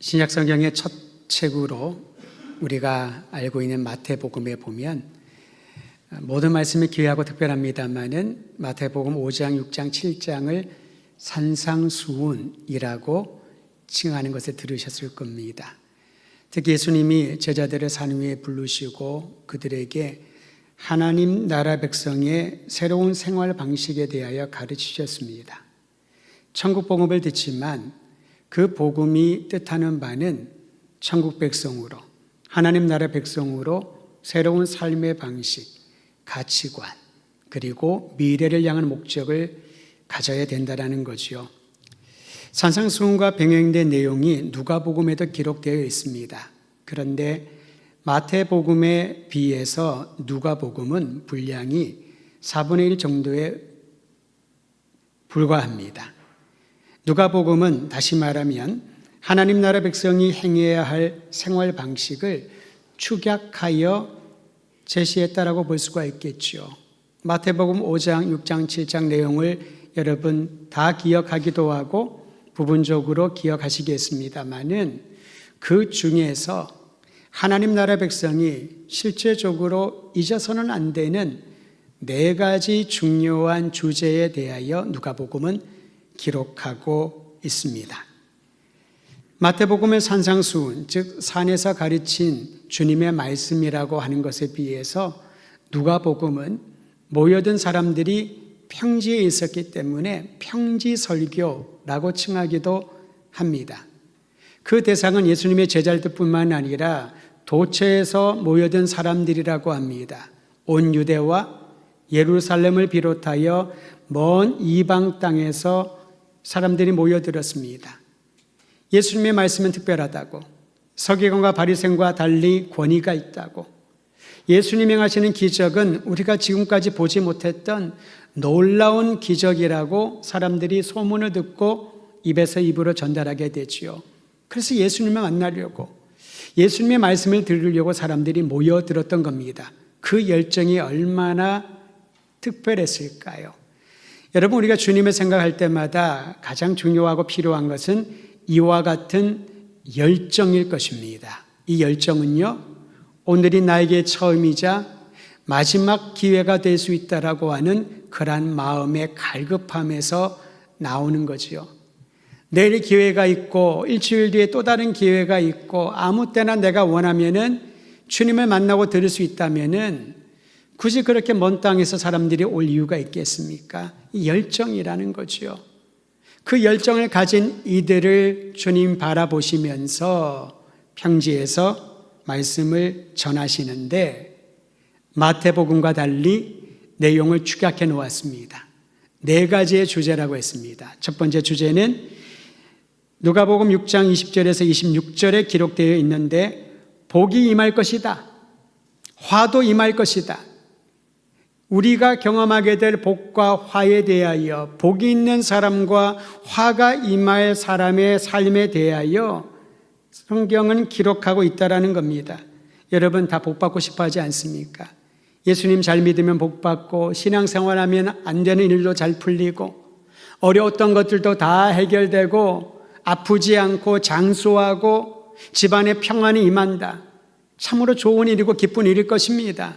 신약 성경의 첫 책으로 우리가 알고 있는 마태복음에 보면 모든 말씀이 귀하고 특별합니다만은 마태복음 5장, 6장, 7장을 산상수훈이라고 칭하는 것을 들으셨을 겁니다. 특히 예수님이 제자들을 산 위에 부르시고 그들에게 하나님 나라 백성의 새로운 생활 방식에 대하여 가르치셨습니다. 천국 복음을 듣지만 그 복음이 뜻하는 바는 천국 백성으로, 하나님 나라 백성으로 새로운 삶의 방식, 가치관, 그리고 미래를 향한 목적을 가져야 된다는 거죠. 산상수훈과 병행된 내용이 누가복음에도 기록되어 있습니다. 그런데 마태복음에 비해서 누가복음은 분량이 4분의 1 정도에 불과합니다. 누가복음은 다시 말하면 하나님 나라 백성이 행해야 할 생활 방식을 축약하여 제시했다라고 볼 수가 있겠죠. 마태복음 5장, 6장, 7장 내용을 여러분 다 기억하기도 하고 부분적으로 기억하시겠습니다만은 그 중에서 하나님 나라 백성이 실제적으로 잊어서는 안 되는 4가지 중요한 주제에 대하여 누가복음은 기록하고 있습니다. 마태복음의 산상수훈, 즉 산에서 가르친 주님의 말씀이라고 하는 것에 비해서 누가복음은 모여든 사람들이 평지에 있었기 때문에 평지설교라고 칭하기도 합니다. 그 대상은 예수님의 제자들뿐만 아니라 도처에서 모여든 사람들이라고 합니다. 온 유대와 예루살렘을 비롯하여 먼 이방 땅에서 사람들이 모여들었습니다. 예수님의 말씀은 특별하다고, 서기관과 바리새인과 달리 권위가 있다고, 예수님이 행하시는 기적은 우리가 지금까지 보지 못했던 놀라운 기적이라고 사람들이 소문을 듣고 입에서 입으로 전달하게 되지요. 그래서 예수님을 만나려고, 예수님의 말씀을 들으려고 사람들이 모여들었던 겁니다. 그 열정이 얼마나 특별했을까요? 여러분, 우리가 주님을 생각할 때마다 가장 중요하고 필요한 것은 이와 같은 열정일 것입니다. 이 열정은요, 오늘이 나에게 처음이자 마지막 기회가 될 수 있다라고 하는 그러한 마음의 갈급함에서 나오는 거지요. 내일 기회가 있고 일주일 뒤에 또 다른 기회가 있고 아무 때나 내가 원하면은 주님을 만나고 들을 수 있다면은 굳이 그렇게 먼 땅에서 사람들이 올 이유가 있겠습니까? 이 열정이라는 거죠. 그 열정을 가진 이들을 주님 바라보시면서 평지에서 말씀을 전하시는데 마태복음과 달리 내용을 축약해 놓았습니다. 4가지의 주제라고 했습니다. 첫 번째 주제는 누가복음 6장 20절에서 26절에 기록되어 있는데 복이 임할 것이다. 화도 임할 것이다. 우리가 경험하게 될 복과 화에 대하여, 복이 있는 사람과 화가 임할 사람의 삶에 대하여 성경은 기록하고 있다라는 겁니다. 여러분 다 복받고 싶어 하지 않습니까? 예수님 잘 믿으면 복받고, 신앙생활하면 안 되는 일도 잘 풀리고, 어려웠던 것들도 다 해결되고, 아프지 않고 장수하고 집안에 평안이 임한다. 참으로 좋은 일이고 기쁜 일일 것입니다.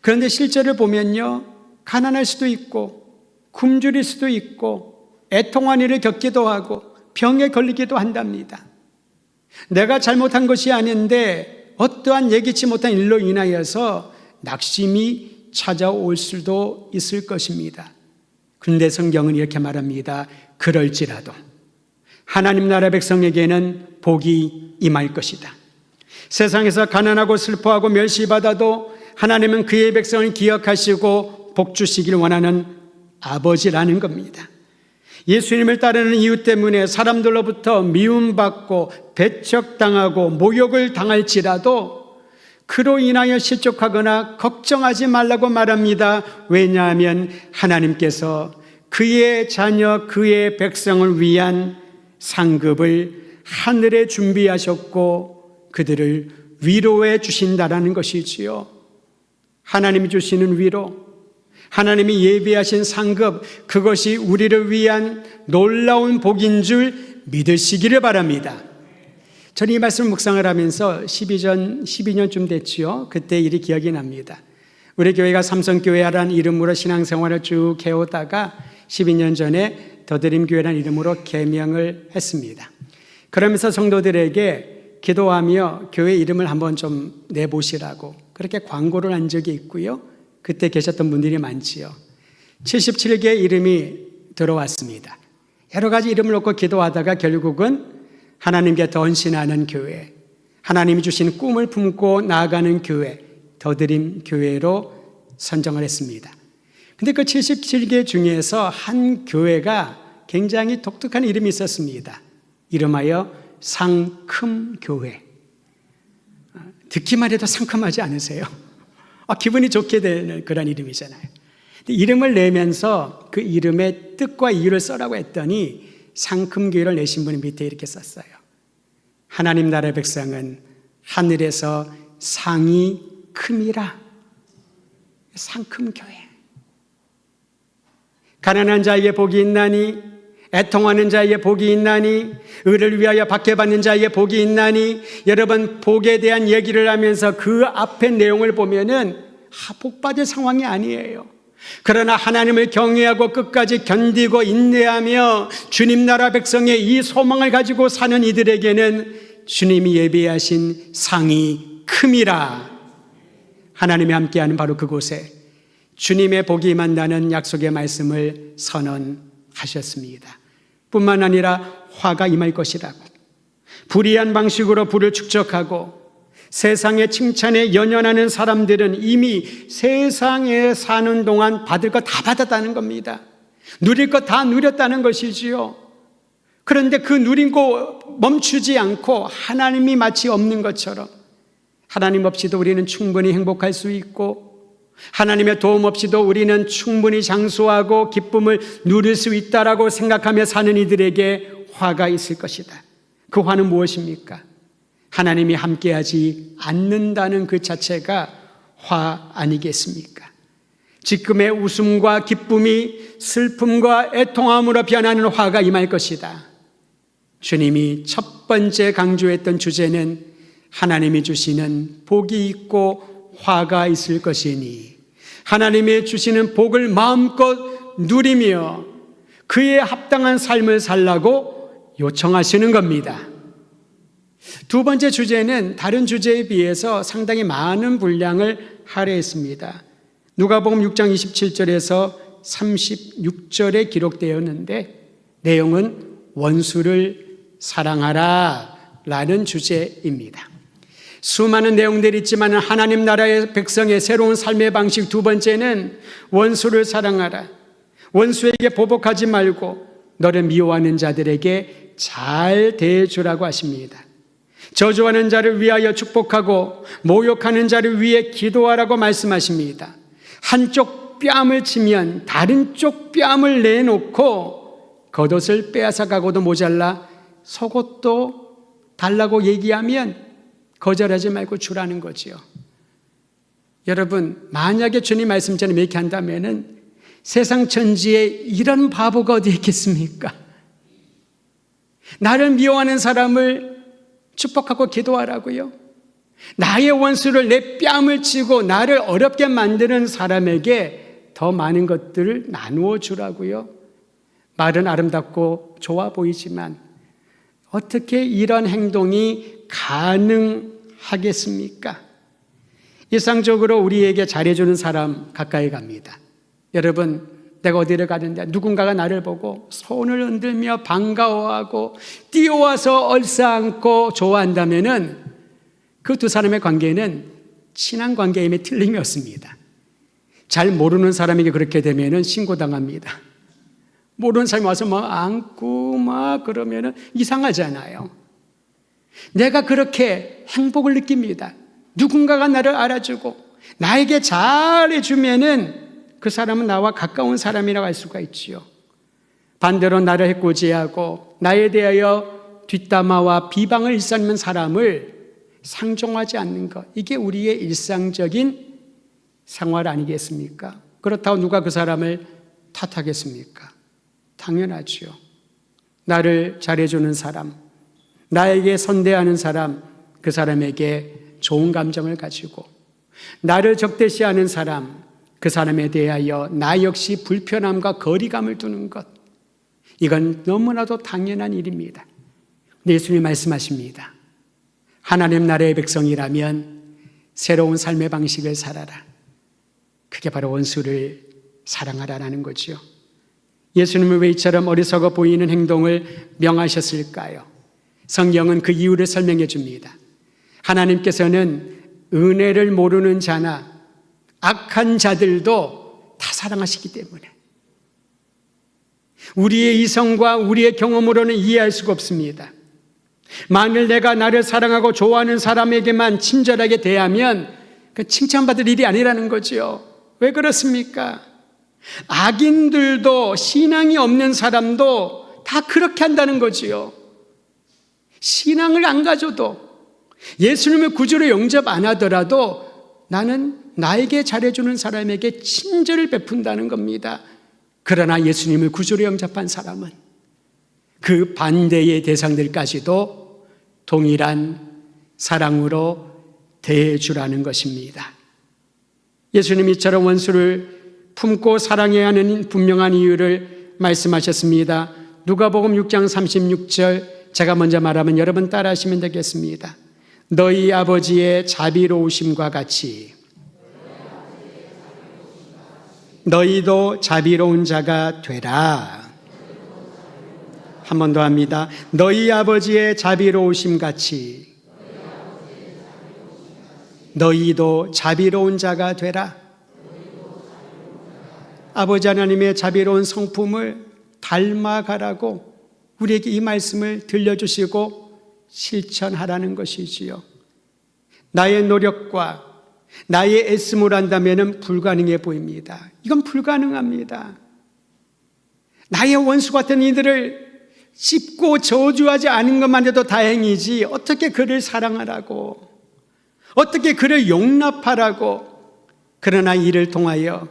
그런데 실제를 보면요, 가난할 수도 있고 굶주릴 수도 있고 애통한 일을 겪기도 하고 병에 걸리기도 한답니다. 내가 잘못한 것이 아닌데 어떠한 예기치 못한 일로 인하여서 낙심이 찾아올 수도 있을 것입니다. 그런데 성경은 이렇게 말합니다. 그럴지라도 하나님 나라 백성에게는 복이 임할 것이다. 세상에서 가난하고 슬퍼하고 멸시받아도 하나님은 그의 백성을 기억하시고 복 주시길 원하는 아버지라는 겁니다. 예수님을 따르는 이유 때문에 사람들로부터 미움받고 배척당하고 모욕을 당할지라도 그로 인하여 실족하거나 걱정하지 말라고 말합니다. 왜냐하면 하나님께서 그의 자녀, 그의 백성을 위한 상급을 하늘에 준비하셨고 그들을 위로해 주신다라는 것이지요. 하나님이 주시는 위로, 하나님이 예비하신 상급, 그것이 우리를 위한 놀라운 복인 줄 믿으시기를 바랍니다. 저는 이 말씀을 묵상을 하면서 12년쯤 됐지요. 그때 일이 기억이 납니다. 우리 교회가 삼성교회라는 이름으로 신앙생활을 쭉 해오다가 12년 전에 더드림교회라는 이름으로 개명을 했습니다. 그러면서 성도들에게 기도하며 교회 이름을 한번 좀 내보시라고 그렇게 광고를 한 적이 있고요. 그때 계셨던 분들이 많지요. 77개 이름이 들어왔습니다. 여러 가지 이름을 놓고 기도하다가 결국은 하나님께 더 헌신하는 교회, 하나님이 주신 꿈을 품고 나아가는 교회, 더드림 교회로 선정을 했습니다. 근데 그 77개 중에서 한 교회가 굉장히 독특한 이름이 있었습니다. 이름하여 상큼교회. 듣기만 해도 상큼하지 않으세요? 기분이 좋게 되는 그런 이름이잖아요. 이름을 내면서 그 이름의 뜻과 이유를 써라고 했더니 상큼교회를 내신 분이 밑에 이렇게 썼어요. 하나님 나라의 백성은 하늘에서 상이 큼이라. 상큼교회. 가난한 자에게 복이 있나니, 애통하는 자에게 복이 있나니, 의를 위하여 박해받는 자에게 복이 있나니. 여러분, 복에 대한 얘기를 하면서 그 앞에 내용을 보면은 복받을 상황이 아니에요. 그러나 하나님을 경외하고 끝까지 견디고 인내하며 주님 나라 백성의 이 소망을 가지고 사는 이들에게는 주님이 예비하신 상이 큼이라. 하나님이 함께하는 바로 그곳에 주님의 복이 임한다는 약속의 말씀을 선언하셨습니다. 뿐만 아니라 화가 임할 것이라고, 불의한 방식으로 부를 축적하고 세상의 칭찬에 연연하는 사람들은 이미 세상에 사는 동안 받을 것 다 받았다는 겁니다. 누릴 것 다 누렸다는 것이지요. 그런데 그 누린 거 멈추지 않고 하나님이 마치 없는 것처럼, 하나님 없이도 우리는 충분히 행복할 수 있고 하나님의 도움 없이도 우리는 충분히 장수하고 기쁨을 누릴 수 있다라고 생각하며 사는 이들에게 화가 있을 것이다. 그 화는 무엇입니까? 하나님이 함께하지 않는다는 그 자체가 화 아니겠습니까? 지금의 웃음과 기쁨이 슬픔과 애통함으로 변하는 화가 임할 것이다. 주님이 첫 번째 강조했던 주제는 하나님이 주시는 복이 있고 화가 있을 것이니 하나님이 주시는 복을 마음껏 누리며 그에 합당한 삶을 살라고 요청하시는 겁니다. 두 번째 주제는 다른 주제에 비해서 상당히 많은 분량을 할애했습니다. 누가복음 6장 27절에서 36절에 기록되었는데 내용은 원수를 사랑하라 라는 주제입니다. 수많은 내용들이 있지만 하나님 나라의 백성의 새로운 삶의 방식 두 번째는 원수를 사랑하라. 원수에게 보복하지 말고 너를 미워하는 자들에게 잘 대해주라고 하십니다. 저주하는 자를 위하여 축복하고 모욕하는 자를 위해 기도하라고 말씀하십니다. 한쪽 뺨을 치면 다른 쪽 뺨을 내놓고 겉옷을 빼앗아가고도 모자라 속옷도 달라고 얘기하면 거절하지 말고 주라는 거지요. 여러분, 만약에 주님 말씀처럼 이렇게 한다면은 세상 천지에 이런 바보가 어디 있겠습니까? 나를 미워하는 사람을 축복하고 기도하라고요? 나의 원수를 내 뺨을 치고 나를 어렵게 만드는 사람에게 더 많은 것들을 나누어 주라고요? 말은 아름답고 좋아 보이지만 어떻게 이런 행동이 가능하겠습니까? 일상적으로 우리에게 잘해주는 사람 가까이 갑니다. 여러분, 내가 어디를 가는데 누군가가 나를 보고 손을 흔들며 반가워하고 뛰어와서 얼싸안고 좋아한다면은 그 두 사람의 관계는 친한 관계임에 틀림이 없습니다. 잘 모르는 사람에게 그렇게 되면은 신고당합니다. 모르는 사람이 와서 막 안고 막 그러면은 이상하잖아요. 내가 그렇게 행복을 느낍니다. 누군가가 나를 알아주고 나에게 잘해주면은 그 사람은 나와 가까운 사람이라고 할 수가 있지요. 반대로 나를 해코지하고 나에 대하여 뒷담화와 비방을 일삼는 사람을 상종하지 않는 것, 이게 우리의 일상적인 생활 아니겠습니까? 그렇다고 누가 그 사람을 탓하겠습니까? 당연하지요. 나를 잘해주는 사람, 나에게 선대하는 사람, 그 사람에게 좋은 감정을 가지고 나를 적대시하는 사람, 그 사람에 대하여 나 역시 불편함과 거리감을 두는 것, 이건 너무나도 당연한 일입니다. 근데 예수님이 말씀하십니다. 하나님 나라의 백성이라면 새로운 삶의 방식을 살아라. 그게 바로 원수를 사랑하라는 거죠. 예수님은 왜 이처럼 어리석어 보이는 행동을 명하셨을까요? 성경은 그 이유를 설명해 줍니다. 하나님께서는 은혜를 모르는 자나 악한 자들도 다 사랑하시기 때문에, 우리의 이성과 우리의 경험으로는 이해할 수가 없습니다. 만일 내가 나를 사랑하고 좋아하는 사람에게만 친절하게 대하면 그 칭찬받을 일이 아니라는 거죠. 왜 그렇습니까? 악인들도, 신앙이 없는 사람도 다 그렇게 한다는 거지요. 신앙을 안 가져도, 예수님을 구주로 영접 안 하더라도 나는 나에게 잘해주는 사람에게 친절을 베푼다는 겁니다. 그러나 예수님을 구주로 영접한 사람은 그 반대의 대상들까지도 동일한 사랑으로 대해주라는 것입니다. 예수님이 이처럼 원수를 품고 사랑해야 하는 분명한 이유를 말씀하셨습니다. 누가복음 6장 36절, 제가 먼저 말하면 여러분 따라하시면 되겠습니다. 너희 아버지의 자비로우심과 같이 너희도 자비로운 자가 되라. 한 번 더 합니다. 너희 아버지의 자비로우심 같이 너희도 자비로운 자가 되라. 아버지 하나님의 자비로운 성품을 닮아가라고 우리에게 이 말씀을 들려주시고 실천하라는 것이지요. 나의 노력과 나의 애씀을 한다면 불가능해 보입니다. 이건 불가능합니다. 나의 원수 같은 이들을 씹고 저주하지 않은 것만 해도 다행이지, 어떻게 그를 사랑하라고, 어떻게 그를 용납하라고. 그러나 이를 통하여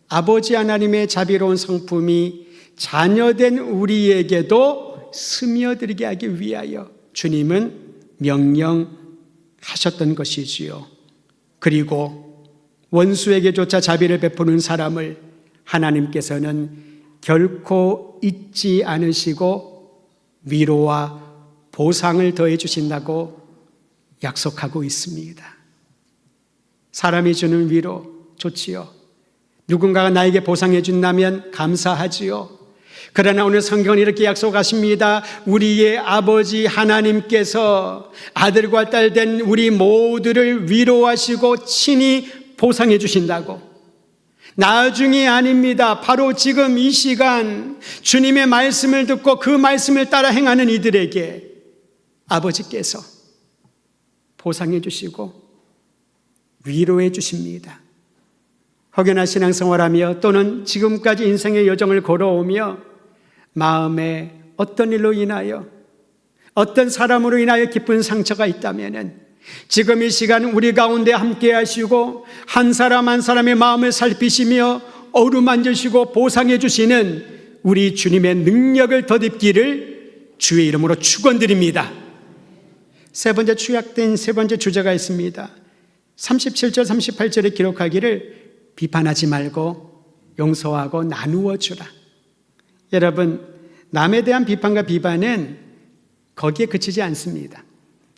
아버지 하나님의 자비로운 성품이 자녀된 우리에게도 스며들게 하기 위하여 주님은 명령하셨던 것이지요. 그리고 원수에게조차 자비를 베푸는 사람을 하나님께서는 결코 잊지 않으시고 위로와 보상을 더해 주신다고 약속하고 있습니다. 사람이 주는 위로 좋지요. 누군가가 나에게 보상해 준다면 감사하지요. 그러나 오늘 성경은 이렇게 약속하십니다. 우리의 아버지 하나님께서 아들과 딸 된 우리 모두를 위로하시고 친히 보상해 주신다고. 나중이 아닙니다. 바로 지금 이 시간 주님의 말씀을 듣고 그 말씀을 따라 행하는 이들에게 아버지께서 보상해 주시고 위로해 주십니다. 혹여나 신앙생활하며 또는 지금까지 인생의 여정을 걸어오며 마음에 어떤 일로 인하여, 어떤 사람으로 인하여 깊은 상처가 있다면 지금 이 시간 우리 가운데 함께 하시고 한 사람 한 사람의 마음을 살피시며 어루만지시고 보상해 주시는 우리 주님의 능력을 덧입기를 주의 이름으로 축원드립니다. 세 번째 축약된 세 번째 주제가 있습니다. 37절 38절에 기록하기를 비판하지 말고 용서하고 나누어 주라. 여러분, 남에 대한 비판과 비판은 거기에 그치지 않습니다.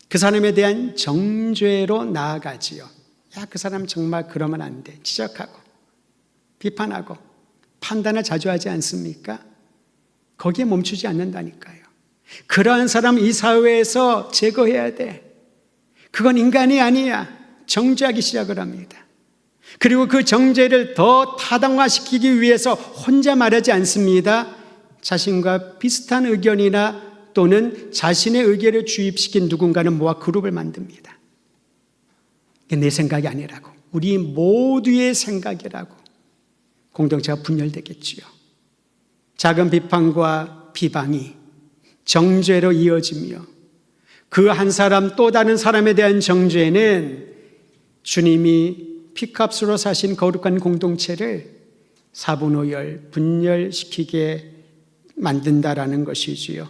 그 사람에 대한 정죄로 나아가지요. 야, 그 사람 정말 그러면 안 돼. 지적하고 비판하고 판단을 자주 하지 않습니까? 거기에 멈추지 않는다니까요. 그러한 사람 이 사회에서 제거해야 돼. 그건 인간이 아니야. 정죄하기 시작을 합니다. 그리고 그 정죄를 더 타당화시키기 위해서 혼자 말하지 않습니다. 자신과 비슷한 의견이나 또는 자신의 의견을 주입시킨 누군가는 모아 그룹을 만듭니다. 이게 내 생각이 아니라고, 우리 모두의 생각이라고 공동체가 분열되겠지요. 작은 비판과 비방이 정죄로 이어지며 그 한 사람 또 다른 사람에 대한 정죄는 주님이 피값으로 사신 거룩한 공동체를 사분오열, 분열시키게 만든다라는 것이지요.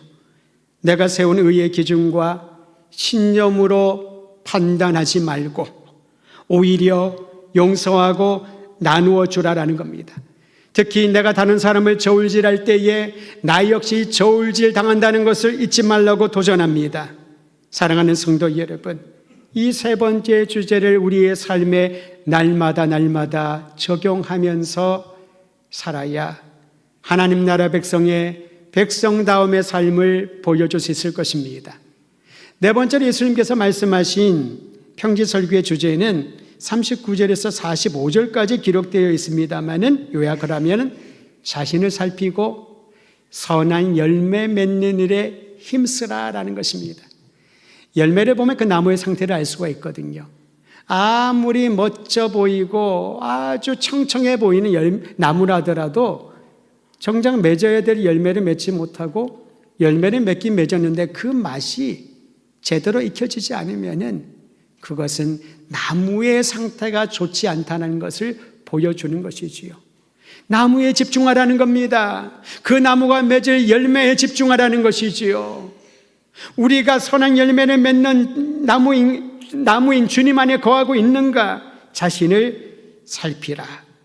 내가 세운 의의 기준과 신념으로 판단하지 말고 오히려 용서하고 나누어 주라라는 겁니다. 특히 내가 다른 사람을 저울질할 때에 나 역시 저울질 당한다는 것을 잊지 말라고 도전합니다. 사랑하는 성도 여러분, 이 세 번째 주제를 우리의 삶에 날마다 적용하면서 살아야 하나님 나라 백성의 백성다움의 삶을 보여줄 수 있을 것입니다. 네 번째로 예수님께서 말씀하신 평지설교의 주제는 39절에서 45절까지 기록되어 있습니다만은 요약을 하면 자신을 살피고 선한 열매 맺는 일에 힘쓰라라는 것입니다. 열매를 보면 그 나무의 상태를 알 수가 있거든요. 아무리 멋져 보이고 아주 청청해 보이는 나무라더라도 정작 맺어야 될 열매를 맺지 못하고 열매를 맺긴 맺었는데 그 맛이 제대로 익혀지지 않으면은 그것은 나무의 상태가 좋지 않다는 것을 보여주는 것이지요. 나무에 집중하라는 겁니다. 그 나무가 맺을 열매에 집중하라는 것이지요. 우리가 선한 열매를 맺는 나무인 주님 안에 거하고 있는가 자신을 살피라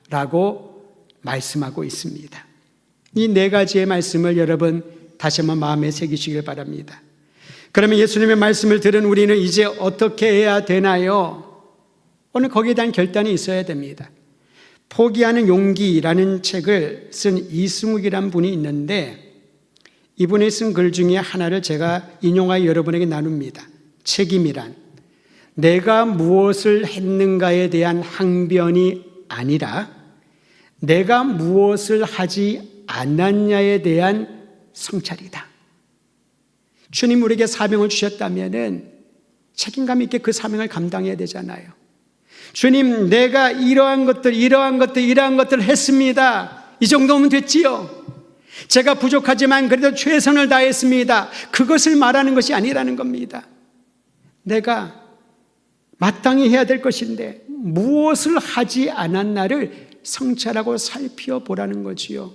라고 말씀하고 있습니다. 이 네 가지의 말씀을 여러분 다시 한번 마음에 새기시길 바랍니다. 그러면 예수님의 말씀을 들은 우리는 이제 어떻게 해야 되나요? 오늘 거기에 대한 결단이 있어야 됩니다. 포기하는 용기라는 책을 쓴 이승욱이라는 분이 있는데 이분이 쓴 글 중에 하나를 제가 인용하여 여러분에게 나눕니다. 책임이란 내가 무엇을 했는가에 대한 항변이 아니라 내가 무엇을 하지 않았냐에 대한 성찰이다. 주님 우리에게 사명을 주셨다면 책임감 있게 그 사명을 감당해야 되잖아요. 주님 내가 이러한 것들 했습니다. 이 정도면 됐지요. 제가 부족하지만 그래도 최선을 다했습니다. 그것을 말하는 것이 아니라는 겁니다. 내가 마땅히 해야 될 것인데 무엇을 하지 않았나를 성찰하고 살펴보라는 거지요.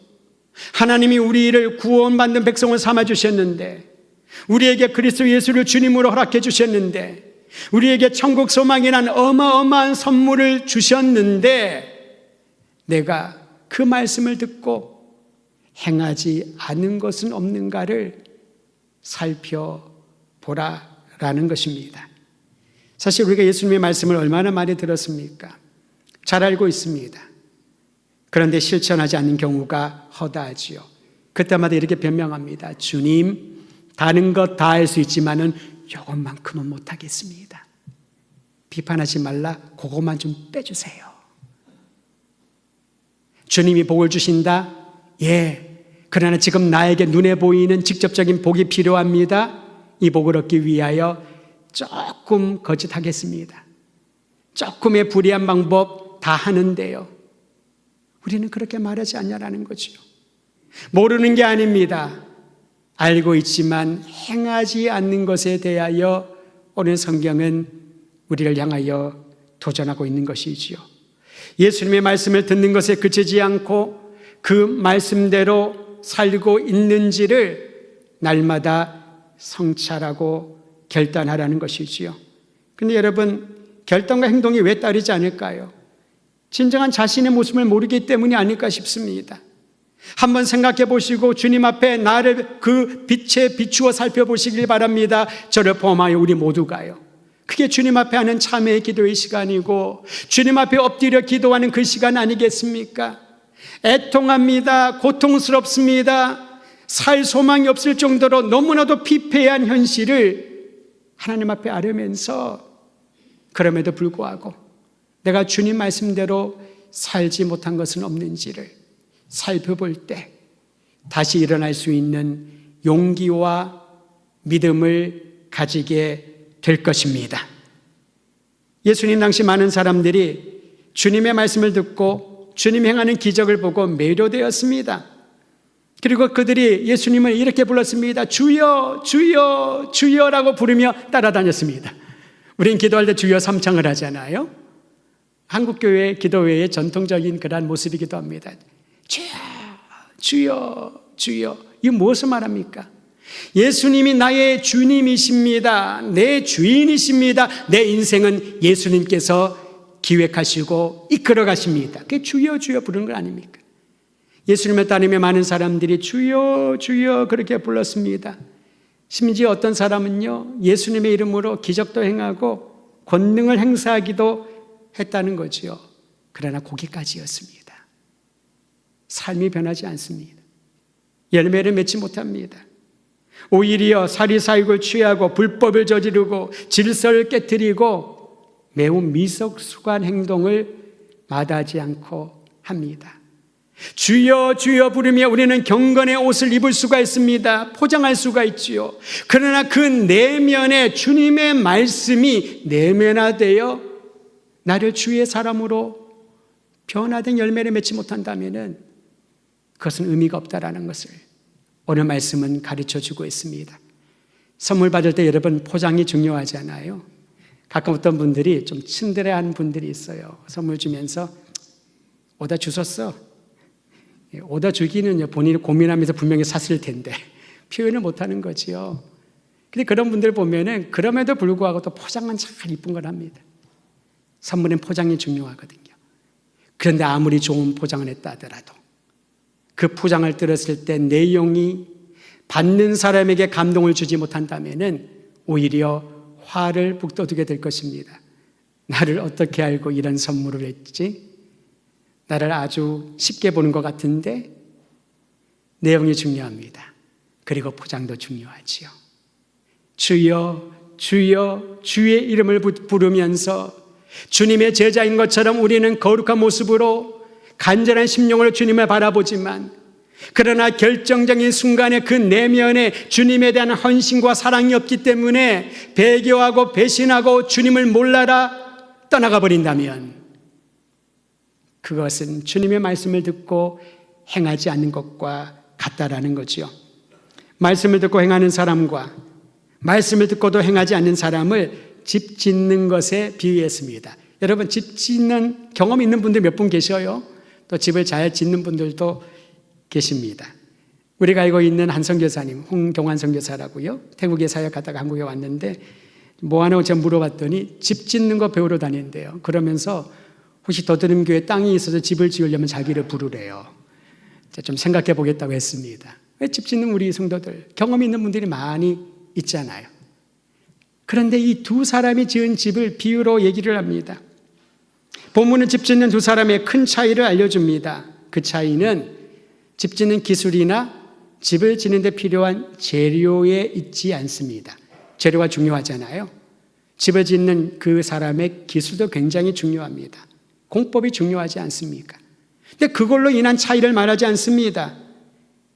하나님이 우리를 구원받는 백성을 삼아주셨는데 우리에게 그리스도 예수를 주님으로 허락해 주셨는데 우리에게 천국 소망이란 어마어마한 선물을 주셨는데 내가 그 말씀을 듣고 행하지 않은 것은 없는가를 살펴보라라는 것입니다. 사실 우리가 예수님의 말씀을 얼마나 많이 들었습니까? 잘 알고 있습니다. 그런데 실천하지 않는 경우가 허다하지요. 그때마다 이렇게 변명합니다. 주님, 다른 것 다 할 수 있지만은 이것만큼은 못하겠습니다. 비판하지 말라. 그것만 좀 빼주세요. 주님이 복을 주신다? 예. 그러나 지금 나에게 눈에 보이는 직접적인 복이 필요합니다. 이 복을 얻기 위하여 조금 거짓하겠습니다. 조금의 불의한 방법 다 하는데요. 우리는 그렇게 말하지 않냐라는 거죠. 모르는 게 아닙니다. 알고 있지만 행하지 않는 것에 대하여 오늘 성경은 우리를 향하여 도전하고 있는 것이지요. 예수님의 말씀을 듣는 것에 그치지 않고 그 말씀대로 살고 있는지를 날마다 성찰하고 결단하라는 것이지요. 그런데 여러분, 결단과 행동이 왜 따르지 않을까요? 진정한 자신의 모습을 모르기 때문이 아닐까 싶습니다. 한번 생각해 보시고 주님 앞에 나를 그 빛에 비추어 살펴보시길 바랍니다. 저를 포함하여 우리 모두가요. 그게 주님 앞에 하는 참회의 기도의 시간이고 주님 앞에 엎드려 기도하는 그 시간 아니겠습니까? 애통합니다. 고통스럽습니다. 살 소망이 없을 정도로 너무나도 피폐한 현실을 하나님 앞에 아뢰면서 그럼에도 불구하고 내가 주님 말씀대로 살지 못한 것은 없는지를 살펴볼 때 다시 일어날 수 있는 용기와 믿음을 가지게 될 것입니다. 예수님 당시 많은 사람들이 주님의 말씀을 듣고 주님 행하는 기적을 보고 매료되었습니다. 그리고 그들이 예수님을 이렇게 불렀습니다. 주여, 주여, 주여라고 부르며 따라다녔습니다. 우린 기도할 때 주여 삼창을 하잖아요. 한국교회 기도회의 전통적인 그러한 모습이기도 합니다. 주여, 주여, 주여. 이거 무엇을 말합니까? 예수님이 나의 주님이십니다. 내 주인이십니다. 내 인생은 예수님께서 기획하시고 이끌어 가십니다. 그게 주여 주여 부르는 건 아닙니까? 예수님을 따르며 많은 사람들이 주여 주여 그렇게 불렀습니다. 심지어 어떤 사람은요, 예수님의 이름으로 기적도 행하고 권능을 행사하기도 했다는 거지요. 그러나 거기까지였습니다. 삶이 변하지 않습니다. 열매를 맺지 못합니다. 오히려 사리사욕을 취하고 불법을 저지르고 질서를 깨뜨리고 매우 미석수간 행동을 마다하지 않고 합니다. 주여 주여 부르며 우리는 경건의 옷을 입을 수가 있습니다. 포장할 수가 있지요. 그러나 그 내면에 주님의 말씀이 내면화되어 나를 주의 사람으로 변화된 열매를 맺지 못한다면 그것은 의미가 없다라는 것을 오늘 말씀은 가르쳐주고 있습니다. 선물 받을 때 여러분 포장이 중요하잖아요. 가끔 어떤 분들이 좀 친드레한 분들이 있어요. 선물 주면서 오다 주셨어. 오다 주기는요, 본인이 고민하면서 분명히 샀을 텐데 표현을 못하는 거지요. 근데 그런 분들 보면은 그럼에도 불구하고 또 포장은 참 이쁜 걸 합니다. 선물은 포장이 중요하거든요. 그런데 아무리 좋은 포장을 했다 하더라도 그 포장을 들었을 때 내용이 받는 사람에게 감동을 주지 못한다면은 오히려 화를 북돋우게 될 것입니다. 나를 어떻게 알고 이런 선물을 했지? 나를 아주 쉽게 보는 것 같은데 내용이 중요합니다. 그리고 포장도 중요하지요. 주여 주여 주의 이름을 부르면서 주님의 제자인 것처럼 우리는 거룩한 모습으로 간절한 심령으로 주님을 바라보지만 그러나 결정적인 순간에 그 내면에 주님에 대한 헌신과 사랑이 없기 때문에 배교하고 배신하고 주님을 몰라라 떠나가 버린다면 그것은 주님의 말씀을 듣고 행하지 않는 것과 같다라는 거죠. 말씀을 듣고 행하는 사람과 말씀을 듣고도 행하지 않는 사람을 집 짓는 것에 비유했습니다. 여러분 집 짓는 경험 있는 분들 몇 분 계셔요? 또 집을 잘 짓는 분들도 계십니다. 우리가 알고 있는 한 선교사님, 홍경환 선교사라고요. 태국에 사역하다가 한국에 왔는데 뭐 하냐고 제가 물어봤더니 집 짓는 거 배우러 다닌대요. 그러면서 혹시 더드림교회 땅이 있어서 집을 지으려면 자기를 부르래요. 좀 생각해 보겠다고 했습니다. 왜 집 짓는 우리 성도들, 경험 있는 분들이 많이 있잖아요. 그런데 이 두 사람이 지은 집을 비유로 얘기를 합니다. 본문은 집 짓는 두 사람의 큰 차이를 알려줍니다. 그 차이는 집 짓는 기술이나 집을 짓는 데 필요한 재료에 있지 않습니다. 재료가 중요하잖아요. 집을 짓는 그 사람의 기술도 굉장히 중요합니다. 공법이 중요하지 않습니까? 근데 그걸로 인한 차이를 말하지 않습니다.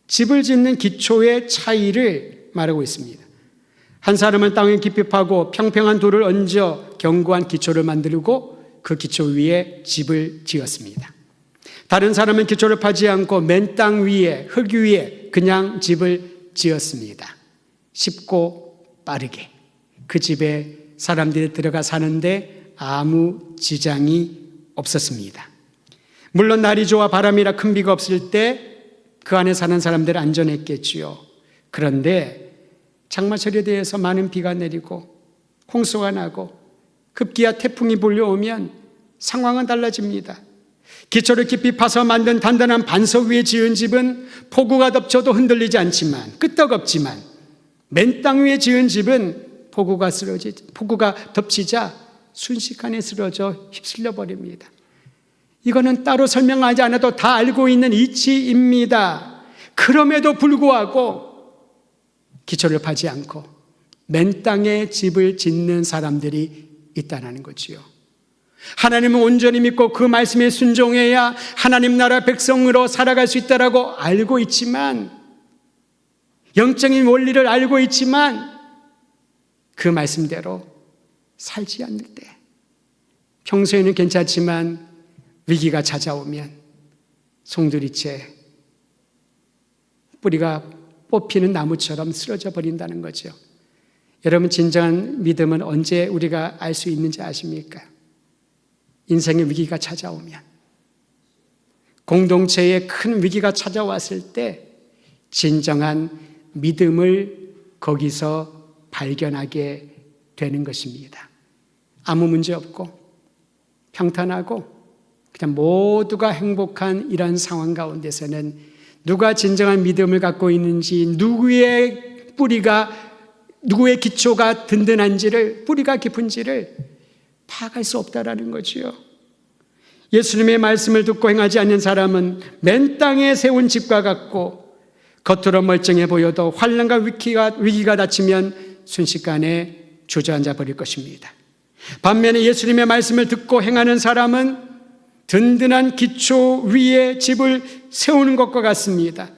집을 짓는 기초의 차이를 말하고 있습니다. 한 사람은 땅을 깊이 파고 평평한 돌을 얹어 견고한 기초를 만들고 그 기초 위에 집을 지었습니다. 다른 사람은 기초를 파지 않고 맨 땅 위에 흙 위에 그냥 집을 지었습니다. 쉽고 빠르게 그 집에 사람들이 들어가 사는데 아무 지장이 없었습니다. 물론 날이 좋아 바람이나 큰 비가 없을 때 그 안에 사는 사람들은 안전했겠지요. 그런데 장마철에 대해서 많은 비가 내리고 홍수가 나고 급기야 태풍이 몰려오면 상황은 달라집니다. 기초를 깊이 파서 만든 단단한 반석 위에 지은 집은 폭우가 덮쳐도 흔들리지 않지만 끄떡없지만 맨 땅 위에 지은 집은 폭우가 덮치자 순식간에 쓰러져 휩쓸려 버립니다. 이거는 따로 설명하지 않아도 다 알고 있는 이치입니다. 그럼에도 불구하고 기초를 파지 않고 맨 땅에 집을 짓는 사람들이 있다는 거지요. 하나님은 온전히 믿고 그 말씀에 순종해야 하나님 나라 백성으로 살아갈 수 있다라고 알고 있지만, 영적인 원리를 알고 있지만 그 말씀대로 살지 않을 때, 평소에는 괜찮지만 위기가 찾아오면 송두리째 뿌리가 뽑히는 나무처럼 쓰러져 버린다는 거죠. 여러분, 진정한 믿음은 언제 우리가 알 수 있는지 아십니까? 인생의 위기가 찾아오면, 공동체에 큰 위기가 찾아왔을 때 진정한 믿음을 거기서 발견하게 되는 것입니다. 아무 문제 없고 평탄하고 그냥 모두가 행복한 이런 상황 가운데서는 누가 진정한 믿음을 갖고 있는지, 누구의 기초가 든든한지를, 뿌리가 깊은지를 파악할 수 없다라는 거지요. 예수님의 말씀을 듣고 행하지 않는 사람은 맨 땅에 세운 집과 같고, 겉으로 멀쩡해 보여도 환난과 위기가 닥치면 순식간에 주저앉아 버릴 것입니다. 반면에 예수님의 말씀을 듣고 행하는 사람은 든든한 기초 위에 집을 세우는 것과 같습니다.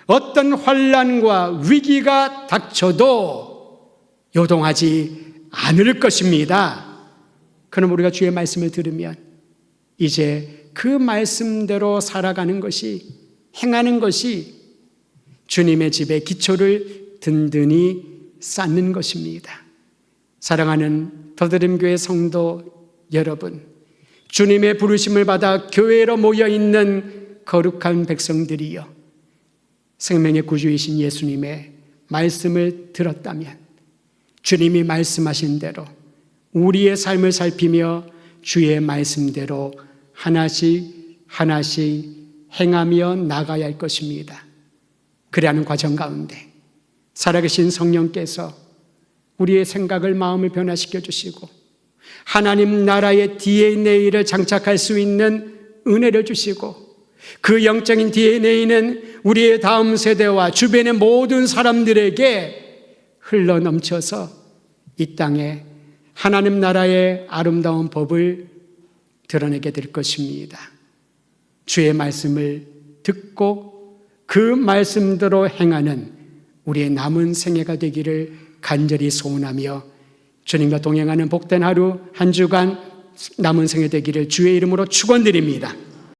어떤 환난과 위기가 닥쳐도 요동하지 않을 것입니다. 그럼 우리가 주의 말씀을 들으면 이제 그 말씀대로 살아가는 것이, 행하는 것이 주님의 집의 기초를 든든히 쌓는 것입니다. 사랑하는 더드림교회 성도 여러분, 주님의 부르심을 받아 교회로 모여있는 거룩한 백성들이여, 생명의 구주이신 예수님의 말씀을 들었다면 주님이 말씀하신 대로 우리의 삶을 살피며 주의 말씀대로 하나씩 행하며 나가야 할 것입니다. 그래야 하는 과정 가운데 살아계신 성령께서 우리의 생각을, 마음을 변화시켜 주시고 하나님 나라의 DNA를 장착할 수 있는 은혜를 주시고, 그 영적인 DNA는 우리의 다음 세대와 주변의 모든 사람들에게 흘러 넘쳐서 이 땅에 하나님 나라의 아름다운 법을 드러내게 될 것입니다. 주의 말씀을 듣고 그 말씀대로 행하는 우리의 남은 생애가 되기를 간절히 소원하며, 주님과 동행하는 복된 하루 한 주간 남은 생애 되기를 주의 이름으로 축원드립니다.